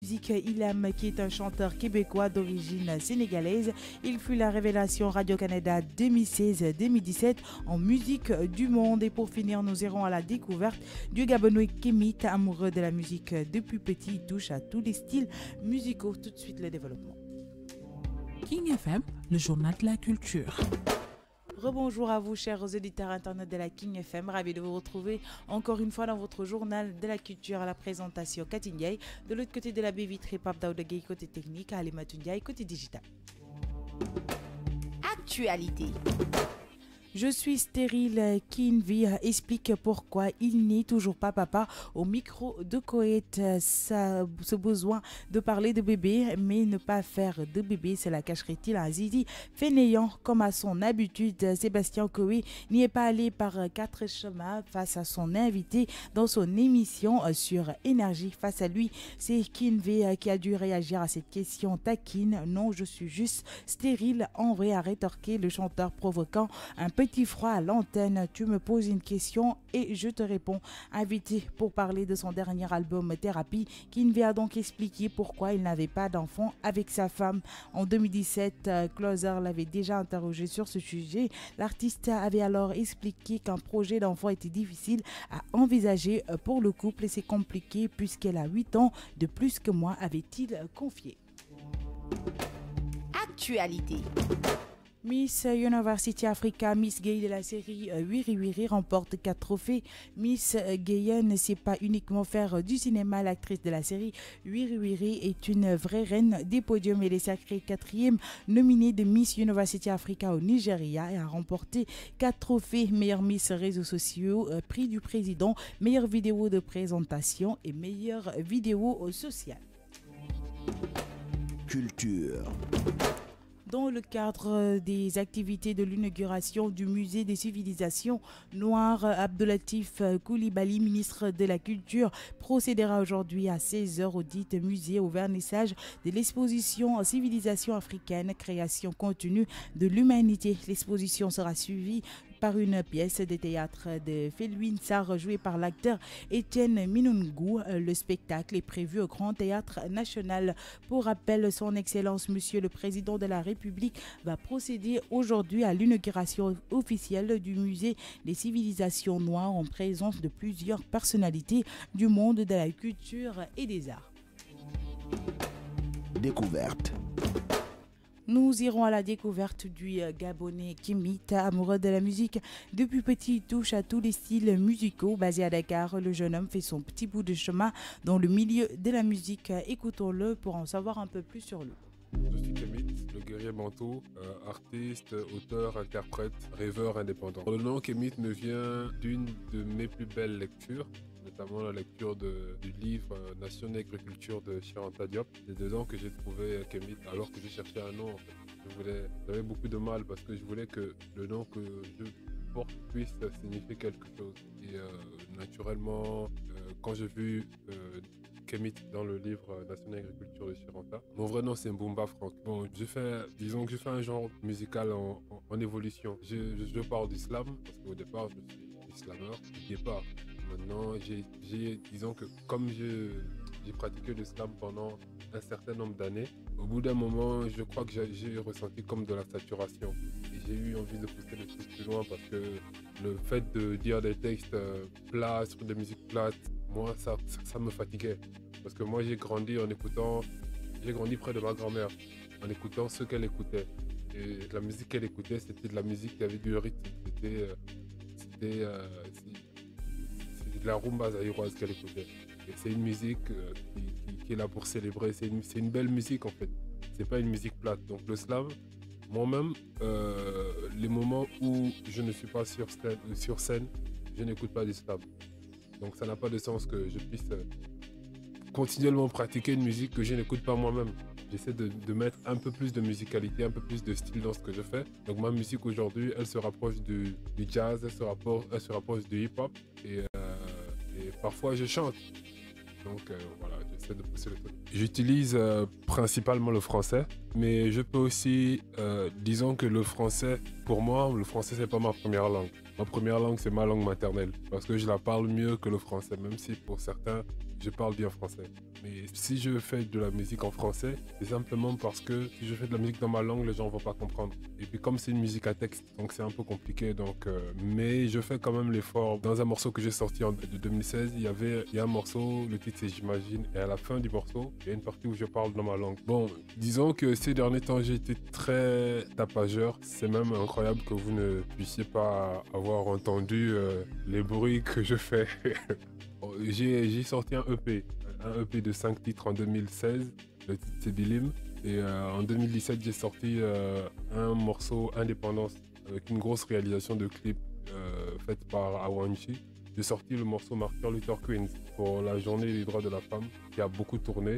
musique Ilham, qui est un chanteur québécois d'origine sénégalaise. Il fut la révélation Radio-Canada 2016-2017 en musique du monde. Et pour finir, nous irons à la découverte du Gabonais Kémit, amoureux de la musique depuis petit. Il touche à tous les styles musicaux. Tout de suite, le développement. King FM, le journal de la culture. Rebonjour à vous, chers auditeurs internet de la King FM. Ravi de vous retrouver encore une fois dans votre journal de la culture à la présentation Cathy Ndiaye. De l'autre côté de la baie vitrée, Pape Daouda Gueye côté technique, Ali Ndiaye côté digital. Actualité. Je suis stérile. Kinvi explique pourquoi il n'est toujours pas papa au micro de Koweït. Ce besoin de parler de bébé, mais ne pas faire de bébé, cela cacherait-il un zizi fainéant comme à son habitude. Sébastien Coé n'y est pas allé par quatre chemins face à son invité dans son émission sur Énergie. Face à lui, c'est Kinvi qui a dû réagir à cette question taquine. Non, je suis juste stérile en vrai, a rétorqué le chanteur, provoquant un petit froid à l'antenne. Tu me poses une question et je te réponds. Invité pour parler de son dernier album Thérapie, Kinvi a donc expliqué pourquoi il n'avait pas d'enfant avec sa femme. En 2017, Closer l'avait déjà interrogé sur ce sujet. L'artiste avait alors expliqué qu'un projet d'enfant était difficile à envisager pour le couple et c'est compliqué puisqu'elle a 8 ans de plus que moi, avait-il confié. Actualité. Miss University Africa, Miss Gay de la série Wiri Wiri remporte 4 trophées. Miss Gay ne sait pas uniquement faire du cinéma. L'actrice de la série Wiri Wiri est une vraie reine des podiums. Elle est sacrée 4e nominée de Miss University Africa au Nigeria et a remporté 4 trophées. Meilleure Miss réseaux sociaux, prix du président, meilleure vidéo de présentation et meilleure vidéo sociale. Culture. Dans le cadre des activités de l'inauguration du musée des civilisations noires, Abdoulatif Coulibaly, ministre de la Culture, procédera aujourd'hui à 16h au dit musée au vernissage de l'exposition Civilisation africaine, création continue de l'humanité. L'exposition sera suivie par une pièce de théâtre de Felwine Sarr jouée par l'acteur Étienne Minungou. Le spectacle est prévu au Grand Théâtre National. Pour rappel, son Excellence Monsieur le Président de la République va procéder aujourd'hui à l'inauguration officielle du musée des civilisations noires en présence de plusieurs personnalités du monde de la culture et des arts. Découverte. Nous irons à la découverte du Gabonais Kémit, amoureux de la musique. Depuis petit, il touche à tous les styles musicaux. Basé à Dakar, le jeune homme fait son petit bout de chemin dans le milieu de la musique. Écoutons-le pour en savoir un peu plus sur lui. Je suis Kémit, le guerrier manteau, artiste, auteur, interprète, rêveur indépendant. Le nom Kémit me vient d'une de mes plus belles lectures, notamment la lecture du livre Nation et agriculture de Cheikh Anta Diop. C'est dedans que j'ai trouvé Kémit, alors que je cherchais un nom. En fait. J'avais beaucoup de mal parce que je voulais que le nom que je porte puisse signifier quelque chose. Et naturellement, quand j'ai vu Kémit dans le livre Nation et agriculture de Cheikh Anta, mon vrai nom c'est Mboumba Franck. Bon, disons que je fais un genre musical en évolution. Je pars d'islam parce qu'au départ je suis islameur. Au départ. Maintenant, disons que comme j'ai pratiqué l'islam pendant un certain nombre d'années, au bout d'un moment, je crois que j'ai ressenti comme de la saturation. Et j'ai eu envie de pousser le truc plus loin parce que le fait de dire des textes plats sur des musiques plates, moi, ça me fatiguait. Parce que moi, j'ai grandi près de ma grand-mère, en écoutant ce qu'elle écoutait. Et la musique qu'elle écoutait, c'était de la musique qui avait du rythme. C'était de la rumba zaïroise qu'elle écoutait. Et c'est une musique qui est là pour célébrer. C'est une belle musique en fait. C'est pas une musique plate. Donc le slam, moi-même, les moments où je ne suis pas sur scène, je n'écoute pas du slam. Donc ça n'a pas de sens que je puisse continuellement pratiquer une musique que je n'écoute pas moi-même. J'essaie de mettre un peu plus de musicalité, un peu plus de style dans ce que je fais. Donc ma musique aujourd'hui, elle se rapproche du jazz, elle se rapproche du hip-hop. Et parfois je chante. Donc voilà, j'essaie de pousser le truc. J'utilise principalement le français, mais je peux aussi, disons que le français, pour moi, le français c'est pas ma première langue. Ma première langue c'est ma langue maternelle, parce que je la parle mieux que le français, même si pour certains, je parle bien français. Mais si je fais de la musique en français, c'est simplement parce que si je fais de la musique dans ma langue, les gens ne vont pas comprendre. Et puis comme c'est une musique à texte, donc c'est un peu compliqué. Mais je fais quand même l'effort. Dans un morceau que j'ai sorti de 2016, il y a un morceau, le titre c'est J'imagine, et à la fin du morceau, il y a une partie où je parle dans ma langue. Bon, disons que ces derniers temps, j'ai été très tapageur. C'est même incroyable que vous ne puissiez pas avoir entendu les bruits que je fais. J'ai sorti un EP de 5 titres en 2016, le titre c'est Bilim. Et en 2017, j'ai sorti un morceau Indépendance avec une grosse réalisation de clip faite par Awanchi. J'ai sorti le morceau Martin Luther Queens pour la journée des droits de la femme qui a beaucoup tourné.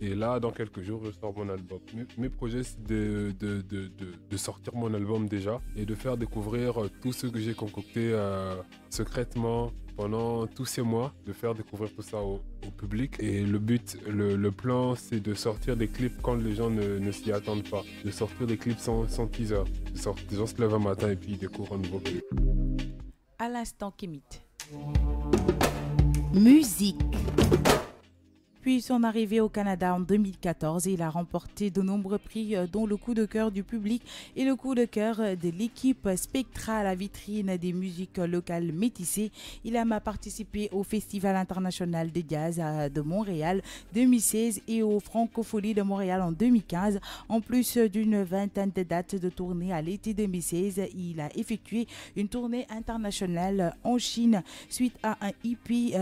Et là, dans quelques jours, je sors mon album. Mes projets, c'est de sortir mon album déjà et de faire découvrir tout ce que j'ai concocté secrètement pendant tous ces mois, de faire découvrir tout ça au public. Et le but, le plan, c'est de sortir des clips quand les gens ne s'y attendent pas. De sortir des clips sans teaser. Les gens se lèvent un matin et puis ils découvrent un nouveau clip. À l'instant, Kémit. Musique. Depuis son arrivée au Canada en 2014, il a remporté de nombreux prix dont le coup de cœur du public et le coup de cœur de l'équipe Spectra à la vitrine des musiques locales métissées. Il a participé au Festival international de jazz de Montréal 2016 et au Francophonie de Montréal en 2015. En plus d'une vingtaine de dates de tournée à l'été 2016, il a effectué une tournée internationale en Chine. Suite à un EP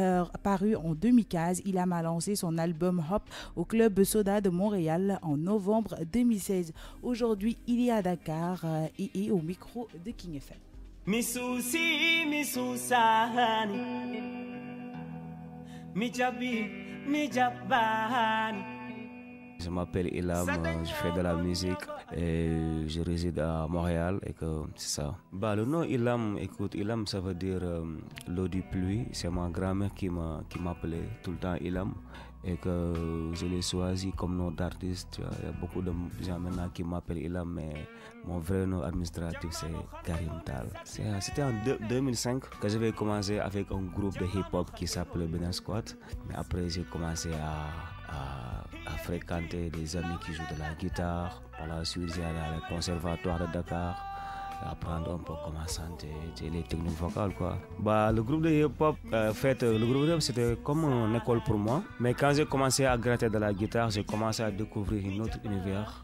paru en 2015, il a lancé son album Hop au Club Soda de Montréal en novembre 2016. Aujourd'hui, il est à Dakar et est au micro de King FM. Misusi, misusani, mijabi, mijabani. Je m'appelle Ilam, je fais de la musique et je réside à Montréal et que c'est ça. Le nom Ilam, écoute, Ilam ça veut dire l'eau du pluie. C'est ma grand-mère qui m'appelait tout le temps Ilam et que je l'ai choisi comme nom d'artiste. Il y a beaucoup de gens maintenant qui m'appellent Ilam, mais mon vrai nom administratif c'est Karim Tal. C'était en 2005 que j'avais commencé avec un groupe de hip-hop qui s'appelait Benin Squad. Mais après j'ai commencé à fréquenter des amis qui jouent de la guitare. Par la suite, j'ai allé au conservatoire de Dakar, apprendre un peu comment chanter les techniques vocales, quoi. Le groupe de hip-hop, le groupe de hip-hop, c'était comme une école pour moi. Mais quand j'ai commencé à gratter de la guitare, j'ai commencé à découvrir un autre univers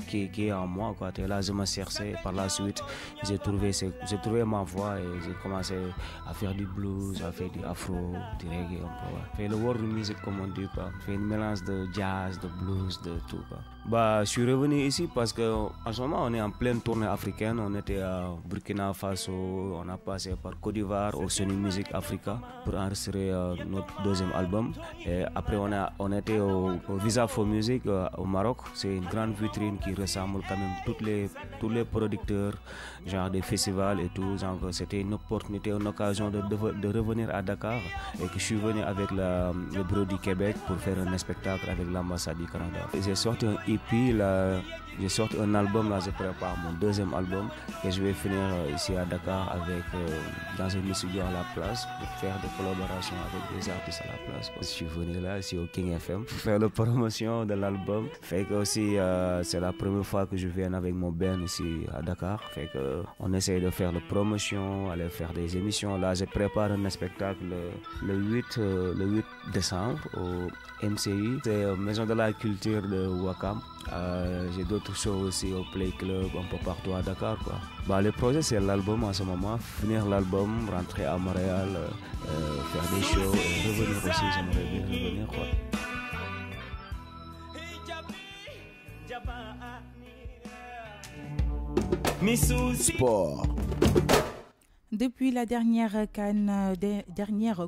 qui est en moi, quoi. Et là, je me cherchais. Par la suite, j'ai trouvé ma voix et j'ai commencé à faire du blues, à faire du afro, du reggae, un peu. Faire le world music, comme on dit, quoi. Faire une mélange de jazz, de blues, de tout, quoi. Je suis revenu ici parce qu'en ce moment, on est en pleine tournée africaine. On était à Burkina Faso, on a passé par Côte d'Ivoire, au Sony Music Africa pour enregistrer notre deuxième album. Et après, on était au Visa for Music au Maroc. C'est une grande vitrine qui ressemble quand même tous les producteurs, genre des festivals et tout. C'était une opportunité, une occasion de revenir à Dakar et que je suis venu avec le bureau du Québec pour faire un spectacle avec l'ambassade du Canada. J'ai sorti un EP, j'ai sorti un album, là je prépare mon deuxième album que je vais finir ici à Dakar avec dans un studio à la place pour faire des collaborations avec des artistes à la place. Je suis venu là ici au King FM pour faire la promotion de l'album. Fait que aussi c'est la première fois que je viens avec mon band ici à Dakar. Fait que on essaye de faire la promotion, aller faire des émissions. Là je prépare un spectacle le 8 décembre au MCI, c'est Maison de la Culture de Ouakam. J'ai d'autres shows aussi au Play Club, un peu partout à Dakar, quoi. Le projet c'est l'album en ce moment, finir l'album, rentrer à Montréal, faire des shows et revenir aussi, j'aimerais bien revenir, quoi. Sport. Depuis la dernière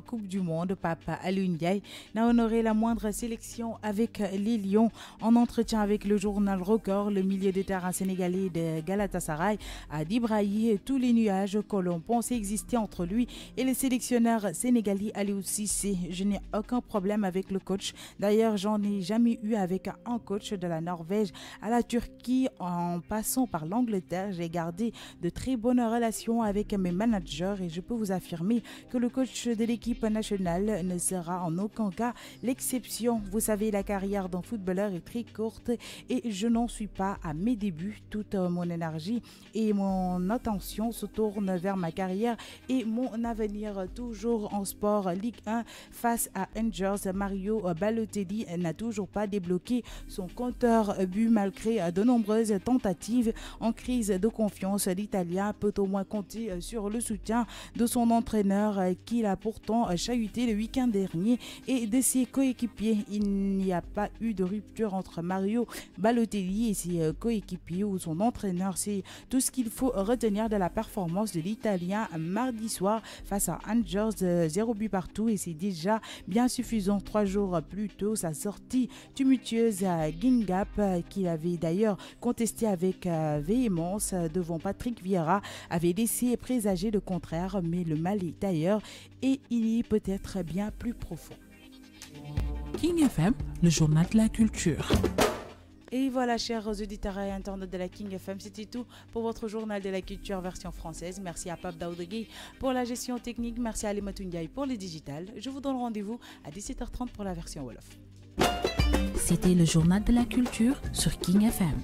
Coupe du Monde, Papa Aliou Ndiaye n'a honoré la moindre sélection avec les Lions. En entretien avec le journal Record, le milieu de terrain sénégalais de Galatasaray a débraillé tous les nuages que l'on pensait exister entre lui et le sélectionneur sénégalais Aliou Cissé. Je n'ai aucun problème avec le coach. D'ailleurs, j'en ai jamais eu avec un coach de la Norvège à la Turquie en passant par l'Angleterre. J'ai gardé de très bonnes relations avec mes managers manager et je peux vous affirmer que le coach de l'équipe nationale ne sera en aucun cas l'exception. Vous savez, la carrière d'un footballeur est très courte et je n'en suis pas à mes débuts. Toute mon énergie et mon attention se tournent vers ma carrière et mon avenir. Toujours en sport, Ligue 1 face à Angers, Mario Balotelli n'a toujours pas débloqué son compteur but malgré de nombreuses tentatives. En crise de confiance, l'Italien peut au moins compter sur le soutien de son entraîneur qu'il a pourtant chahuté le week-end dernier et de ses coéquipiers. Il n'y a pas eu de rupture entre Mario Balotelli et ses coéquipiers ou son entraîneur. C'est tout ce qu'il faut retenir de la performance de l'Italien mardi soir face à Angers, 0 but partout, et c'est déjà bien suffisant. 3 jours plus tôt, sa sortie tumultueuse à Guingamp, qu'il avait d'ailleurs contesté avec véhémence devant Patrick Vieira, avait laissé présager le contraire, mais le mal est ailleurs et il est peut-être bien plus profond. King FM, le journal de la culture. Et voilà, chers auditeurs et internautes de la King FM, c'était tout pour votre journal de la culture version française. Merci à Pape Daoudegui pour la gestion technique. Merci à Ali Matundiaï pour le digital. Je vous donne rendez-vous à 17h30 pour la version Wolof. C'était le journal de la culture sur King FM.